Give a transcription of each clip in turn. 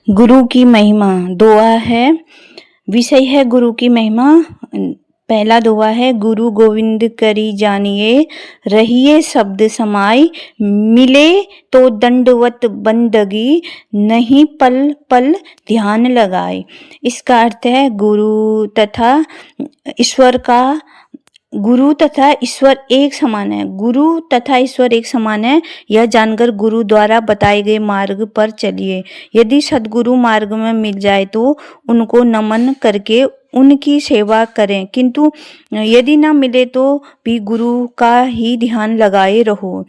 गुरु की महिमा दोहा है। विषय है गुरु की महिमा। पहला दोहा है, गुरु गोविंद करी जानिए, रहिए शब्द समाई, मिले तो दंडवत बंदगी, नहीं पल पल ध्यान लगाए। इसका अर्थ है गुरु तथा ईश्वर एक समान है। गुरु तथा ईश्वर एक समान है, यह जानकर गुरु द्वारा बताए गए मार्ग पर चलिए। यदि सद्गुरु मार्ग में मिल जाए तो उनको नमन करके उनकी सेवा करें, किंतु यदि ना मिले तो भी गुरु का ही ध्यान लगाए रहो।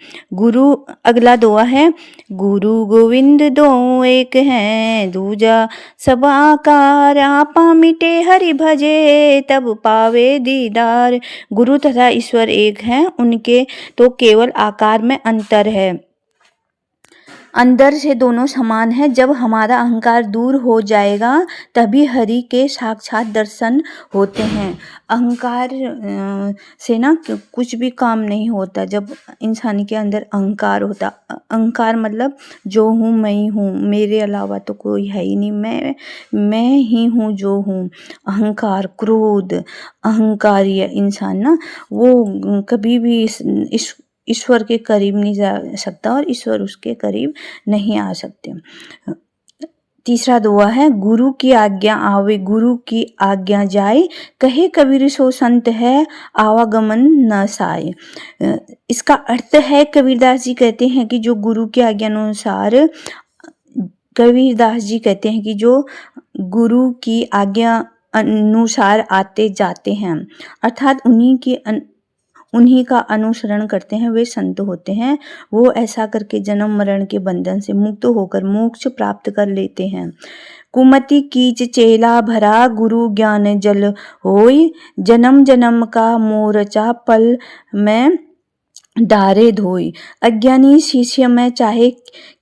अगला दोहा है, गुरु गोविंद दो एक हैं, दूजा सब आकार, आपा मिटे हरि भजे, तब पावे दीदार। गुरु तथा ईश्वर एक हैं, उनके तो केवल आकार में अंतर है, अंदर से दोनों समान है। जब हमारा अहंकार दूर हो जाएगा तभी हरि के साक्षात दर्शन होते हैं। अहंकार से ना कुछ भी काम नहीं होता। जब इंसान के अंदर अहंकार होता, अहंकार मतलब जो हूँ मैं ही हूँ, मेरे अलावा तो कोई है ही नहीं, मैं ही हूँ जो हूँ। अहंकार, क्रोध, अहंकारी इंसान ना वो कभी भी इस ईश्वर के करीब नहीं जा सकता और ईश्वर उसके करीब नहीं आ सकते। तीसरा दोहा है, गुरु की आज्ञा आवे गुरु की आज्ञा जाए, कहे कबीर सो संत है, आवागमन न साए। इसका अर्थ है, कबीरदास जी कहते हैं कि जो गुरु की आज्ञा अनुसार कबीरदास जी कहते हैं कि जो गुरु की आज्ञा अनुसार आते जाते हैं, अर्थात उन्हीं का अनुसरण करते हैं, वे संत होते हैं। वो ऐसा करके जन्म मरण के बंधन से मुक्त होकर मोक्ष प्राप्त कर लेते हैं। कुमति कीच चेला भरा, गुरु ज्ञान जल होय, जन्म जन्म का मोरचा पल में डारे धोई। अज्ञानी शिष्य में चाहे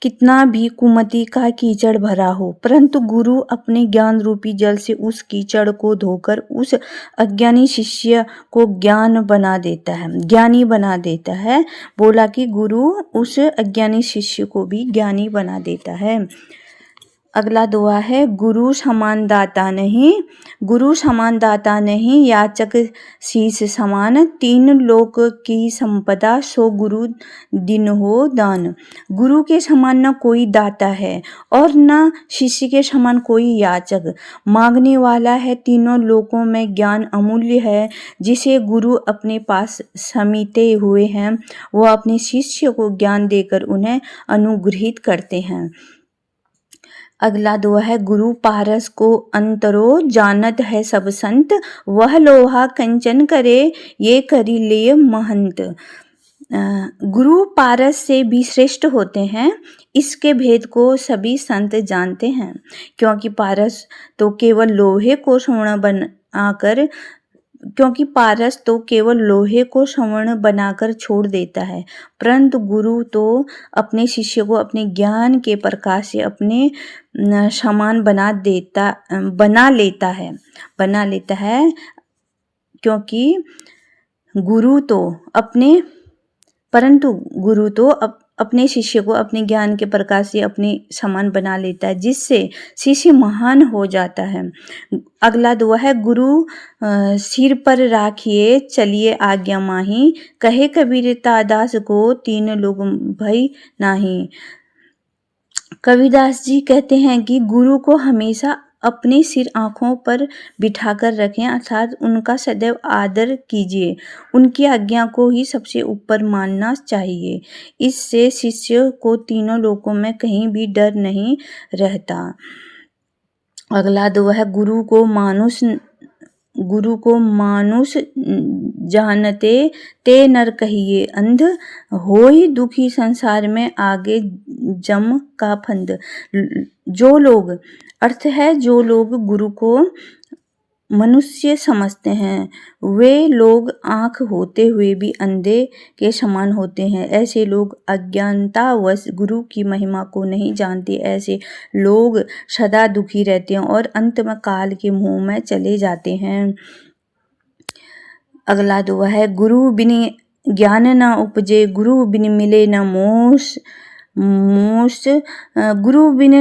कितना भी कुमति का कीचड़ भरा हो, परंतु गुरु अपने ज्ञान रूपी जल से उस कीचड़ को धोकर उस अज्ञानी शिष्य को ज्ञानी बना देता है। बोला कि गुरु उस अज्ञानी शिष्य को भी ज्ञानी बना देता है। अगला दोहा है, गुरु समान दाता नहीं, याचक शीश समान, तीन लोक की संपदा, सो गुरु दिन हो दान। गुरु के समान न कोई दाता है और न शिष्य के समान कोई याचक। मांगने वाला है, तीनों लोकों में ज्ञान अमूल्य है, जिसे गुरु अपने पास समीटे हुए हैं, वो अपने शिष्य को ज्ञान देकर उन्हें अनुग्रहित करते हैं। अगला दोहा है, गुरु पारस को अंतरो, जानत है सब संत, वह लोहा कंचन करे, ये करी ले महंत। गुरु पारस से भी श्रेष्ठ होते हैं, इसके भेद को सभी संत जानते हैं, क्योंकि पारस तो केवल लोहे को स्वर्ण बनाकर छोड़ देता है, परंतु गुरु तो अपने शिष्य को अपने ज्ञान के प्रकाश से अपने समान बना लेता है, क्योंकि गुरु तो अपने शिष्य को अपने ज्ञान के प्रकाश से अपने समान बना लेता है, जिससे शिष्य महान हो जाता है। अगला दोहा है, गुरु सिर पर राखिए चलिए आज्ञा माही, कहे कबीर दास को तीन लोग भय नाही। कबीरदास जी कहते हैं कि गुरु को हमेशा अपने सिर आँखों पर बिठाकर रखें, अर्थात उनका सदैव आदर कीजिए। उनकी आज्ञा को ही सबसे ऊपर मानना चाहिए। इससे शिष्य को तीनों लोकों में कहीं भी डर नहीं रहता। अगला दोहा है, गुरु को मानुष जानते ते नर कहिए अंध, होई दुखी संसार में आगे जम का फंद। जो लोग गुरु को मनुष्य समझते हैं, वे लोग आँख होते हुए भी अंधे के समान होते हैं। ऐसे लोग अज्ञानतावश गुरु की महिमा को नहीं जानते। ऐसे लोग सदा दुखी रहते हैं और अंत में काल के मुंह में चले जाते हैं। अगला दोहा है, गुरु बिन ज्ञान न उपजे, गुरु बिन मिले न मोक्ष, मोस्ट गुरु बिन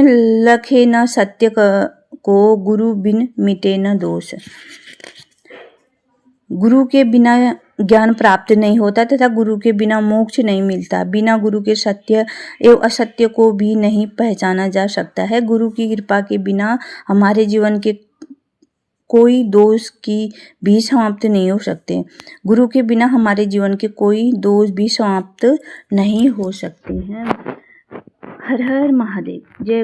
लखे न सत्य को गुरु बिन मिटे न दोष। गुरु के बिना ज्ञान प्राप्त नहीं होता तथा गुरु के बिना मोक्ष नहीं मिलता। बिना गुरु के सत्य एवं असत्य को भी नहीं पहचाना जा सकता है। गुरु की कृपा के बिना हमारे जीवन के कोई दोष की भी समाप्त नहीं हो सकते। गुरु के बिना हमारे जीवन के कोई दोष भी समाप्त नहीं हो सकते हैं। हर हर महादेव। जय